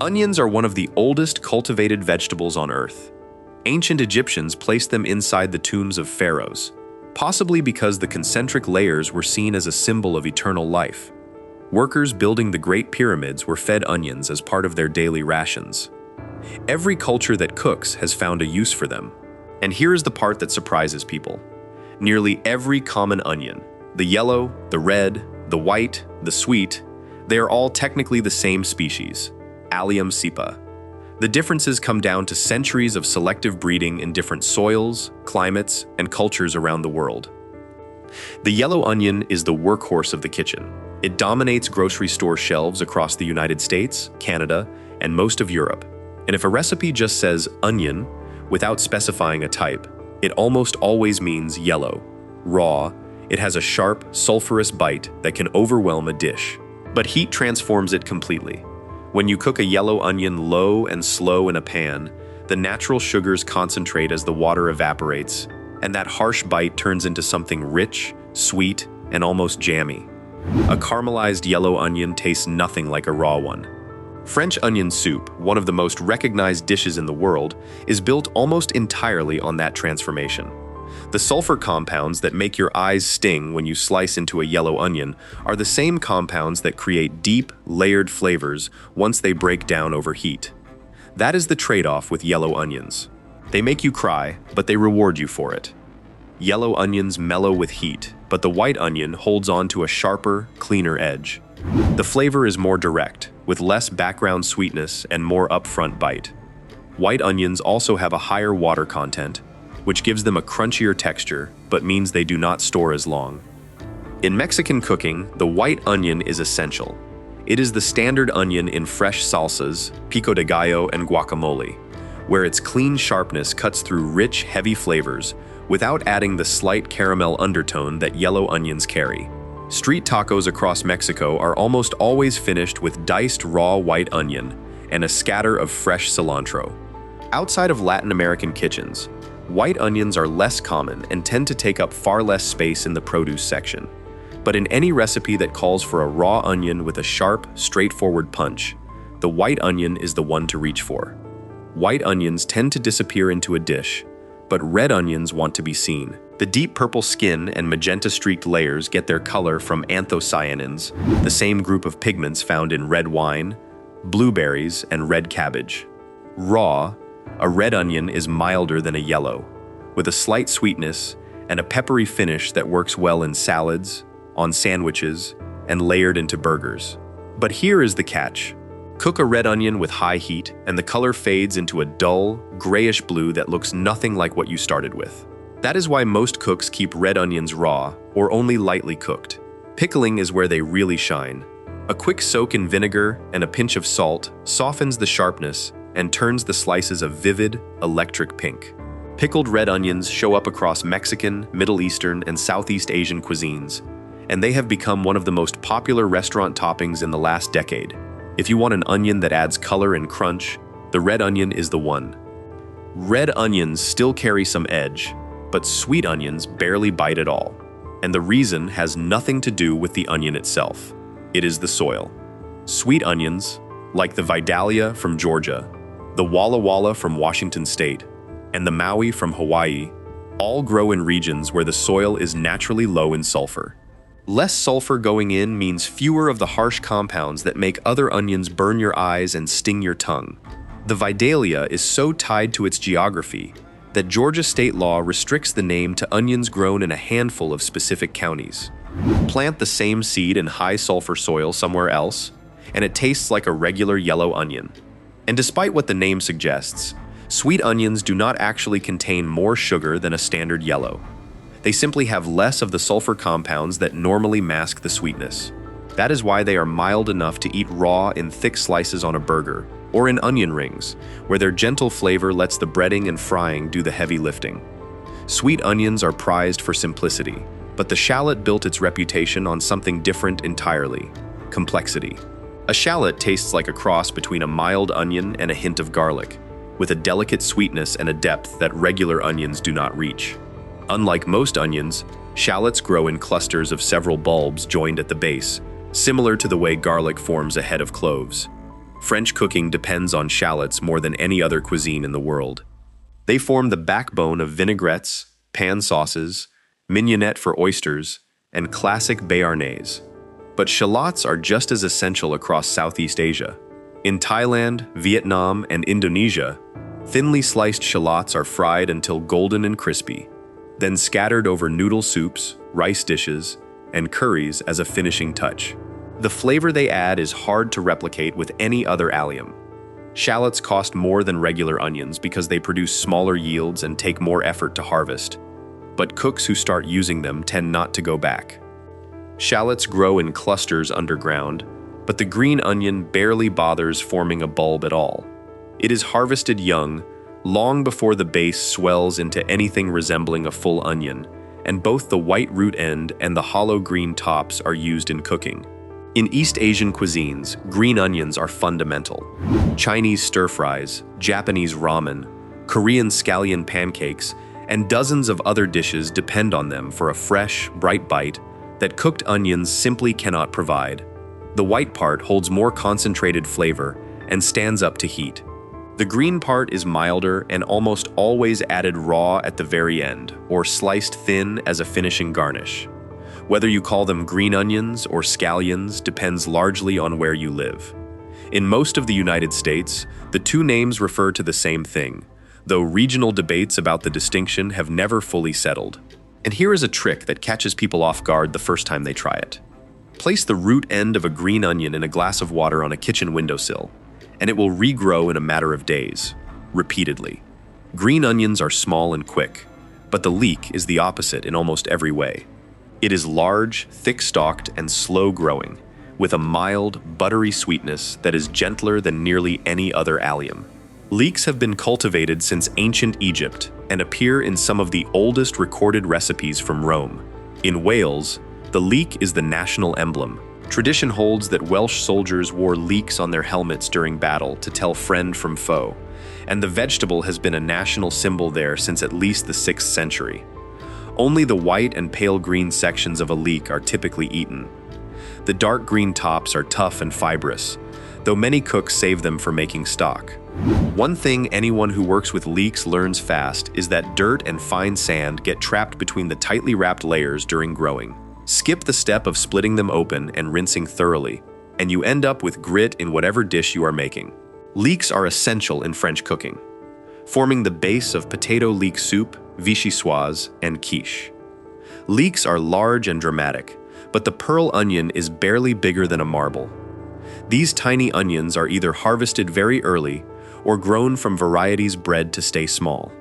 Onions are one of the oldest cultivated vegetables on Earth. Ancient Egyptians placed them inside the tombs of pharaohs, possibly because the concentric layers were seen as a symbol of eternal life. Workers building the Great Pyramids were fed onions as part of their daily rations. Every culture that cooks has found a use for them. And here is the part that surprises people. Nearly every common onion, the yellow, the red, the white, the sweet, they are all technically the same species, Allium cepa. The differences come down to centuries of selective breeding in different soils, climates, and cultures around the world. The yellow onion is the workhorse of the kitchen. It dominates grocery store shelves across the United States, Canada, and most of Europe. And if a recipe just says onion, without specifying a type, it almost always means yellow. Raw, it has a sharp, sulfurous bite that can overwhelm a dish. But heat transforms it completely. When you cook a yellow onion low and slow in a pan, the natural sugars concentrate as the water evaporates, and that harsh bite turns into something rich, sweet, and almost jammy. A caramelized yellow onion tastes nothing like a raw one. French onion soup, one of the most recognized dishes in the world, is built almost entirely on that transformation. The sulfur compounds that make your eyes sting when you slice into a yellow onion are the same compounds that create deep, layered flavors once they break down over heat. That is the trade-off with yellow onions. They make you cry, but they reward you for it. Yellow onions mellow with heat, but the white onion holds on to a sharper, cleaner edge. The flavor is more direct, with less background sweetness and more upfront bite. White onions also have a higher water content, which gives them a crunchier texture, but means they do not store as long. In Mexican cooking, the white onion is essential. It is the standard onion in fresh salsas, pico de gallo, and guacamole, where its clean sharpness cuts through rich, heavy flavors without adding the slight caramel undertone that yellow onions carry. Street tacos across Mexico are almost always finished with diced raw white onion and a scatter of fresh cilantro. Outside of Latin American kitchens, white onions are less common and tend to take up far less space in the produce section. But in any recipe that calls for a raw onion with a sharp, straightforward punch, the white onion is the one to reach for. White onions tend to disappear into a dish, but red onions want to be seen. The deep purple skin and magenta-streaked layers get their color from anthocyanins, the same group of pigments found in red wine, blueberries, and red cabbage. Raw, a red onion is milder than a yellow, with a slight sweetness and a peppery finish that works well in salads, on sandwiches, and layered into burgers. But here is the catch. Cook a red onion with high heat, and the color fades into a dull, grayish blue that looks nothing like what you started with. That is why most cooks keep red onions raw or only lightly cooked. Pickling is where they really shine. A quick soak in vinegar and a pinch of salt softens the sharpness and turns the slices a vivid, electric pink. Pickled red onions show up across Mexican, Middle Eastern, and Southeast Asian cuisines, and they have become one of the most popular restaurant toppings in the last decade. If you want an onion that adds color and crunch, the red onion is the one. Red onions still carry some edge, but sweet onions barely bite at all. And the reason has nothing to do with the onion itself. It is the soil. Sweet onions, like the Vidalia from Georgia, the Walla Walla from Washington State, and the Maui from Hawaii, all grow in regions where the soil is naturally low in sulfur. Less sulfur going in means fewer of the harsh compounds that make other onions burn your eyes and sting your tongue. The Vidalia is so tied to its geography that Georgia state law restricts the name to onions grown in a handful of specific counties. Plant the same seed in high sulfur soil somewhere else, and it tastes like a regular yellow onion. And despite what the name suggests, sweet onions do not actually contain more sugar than a standard yellow. They simply have less of the sulfur compounds that normally mask the sweetness. That is why they are mild enough to eat raw in thick slices on a burger, or in onion rings, where their gentle flavor lets the breading and frying do the heavy lifting. Sweet onions are prized for simplicity, but the shallot built its reputation on something different entirely: complexity. A shallot tastes like a cross between a mild onion and a hint of garlic, with a delicate sweetness and a depth that regular onions do not reach. Unlike most onions, shallots grow in clusters of several bulbs joined at the base, similar to the way garlic forms a head of cloves. French cooking depends on shallots more than any other cuisine in the world. They form the backbone of vinaigrettes, pan sauces, mignonette for oysters, and classic béarnaise. But shallots are just as essential across Southeast Asia. In Thailand, Vietnam, and Indonesia, thinly sliced shallots are fried until golden and crispy, then scattered over noodle soups, rice dishes, and curries as a finishing touch. The flavor they add is hard to replicate with any other allium. Shallots cost more than regular onions because they produce smaller yields and take more effort to harvest. But cooks who start using them tend not to go back. Shallots grow in clusters underground, but the green onion barely bothers forming a bulb at all. It is harvested young, long before the base swells into anything resembling a full onion, and both the white root end and the hollow green tops are used in cooking. In East Asian cuisines, green onions are fundamental. Chinese stir-fries, Japanese ramen, Korean scallion pancakes, and dozens of other dishes depend on them for a fresh, bright bite that cooked onions simply cannot provide. The white part holds more concentrated flavor and stands up to heat. The green part is milder and almost always added raw at the very end, or sliced thin as a finishing garnish. Whether you call them green onions or scallions depends largely on where you live. In most of the United States, the two names refer to the same thing, though regional debates about the distinction have never fully settled. And here is a trick that catches people off guard the first time they try it. Place the root end of a green onion in a glass of water on a kitchen windowsill, and it will regrow in a matter of days, repeatedly. Green onions are small and quick, but the leek is the opposite in almost every way. It is large, thick-stalked, and slow-growing, with a mild, buttery sweetness that is gentler than nearly any other allium. Leeks have been cultivated since ancient Egypt and appear in some of the oldest recorded recipes from Rome. In Wales, the leek is the national emblem. Tradition holds that Welsh soldiers wore leeks on their helmets during battle to tell friend from foe, and the vegetable has been a national symbol there since at least the 6th century. Only the white and pale green sections of a leek are typically eaten. The dark green tops are tough and fibrous, though many cooks save them for making stock. One thing anyone who works with leeks learns fast is that dirt and fine sand get trapped between the tightly wrapped layers during growing. Skip the step of splitting them open and rinsing thoroughly, and you end up with grit in whatever dish you are making. Leeks are essential in French cooking, forming the base of potato leek soup, vichyssoise, and quiche. Leeks are large and dramatic, but the pearl onion is barely bigger than a marble. These tiny onions are either harvested very early or grown from varieties bred to stay small.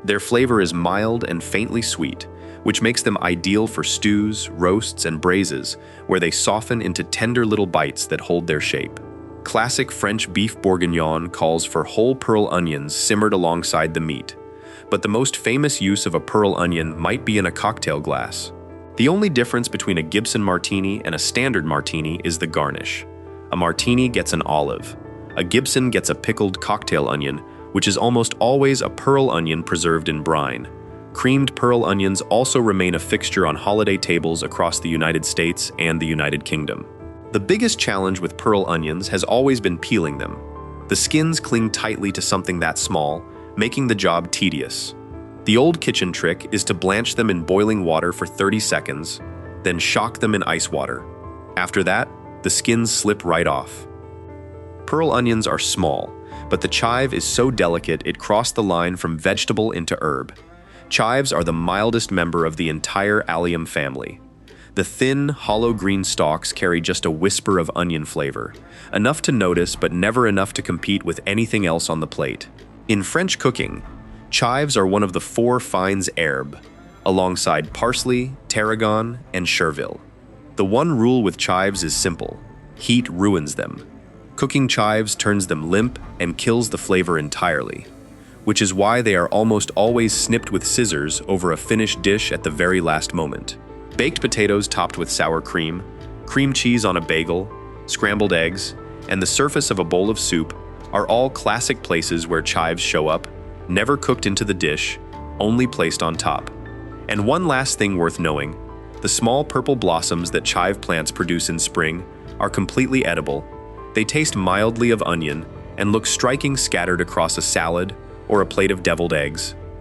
Their flavor is mild and faintly sweet, which makes them ideal for stews, roasts, and braises, where they soften into tender little bites that hold their shape. Classic French beef bourguignon calls for whole pearl onions simmered alongside the meat, but the most famous use of a pearl onion might be in a cocktail glass. The only difference between a Gibson martini and a standard martini is the garnish. A martini gets an olive. A Gibson gets a pickled cocktail onion, which is almost always a pearl onion preserved in brine. Creamed pearl onions also remain a fixture on holiday tables across the United States and the United Kingdom. The biggest challenge with pearl onions has always been peeling them. The skins cling tightly to something that small, making the job tedious. The old kitchen trick is to blanch them in boiling water for 30 seconds, then shock them in ice water. After that, the skins slip right off. Pearl onions are small, but the chive is so delicate it crossed the line from vegetable into herb. Chives are the mildest member of the entire allium family. The thin, hollow green stalks carry just a whisper of onion flavor, enough to notice but never enough to compete with anything else on the plate. In French cooking, chives are one of the 4 fines herbes, alongside parsley, tarragon, and chervil. The one rule with chives is simple: heat ruins them. Cooking chives turns them limp and kills the flavor entirely, which is why they are almost always snipped with scissors over a finished dish at the very last moment. Baked potatoes topped with sour cream, cream cheese on a bagel, scrambled eggs, and the surface of a bowl of soup are all classic places where chives show up, never cooked into the dish, only placed on top. And one last thing worth knowing: the small purple blossoms that chive plants produce in spring are completely edible. They taste mildly of onion and look striking scattered across a salad or a plate of deviled eggs.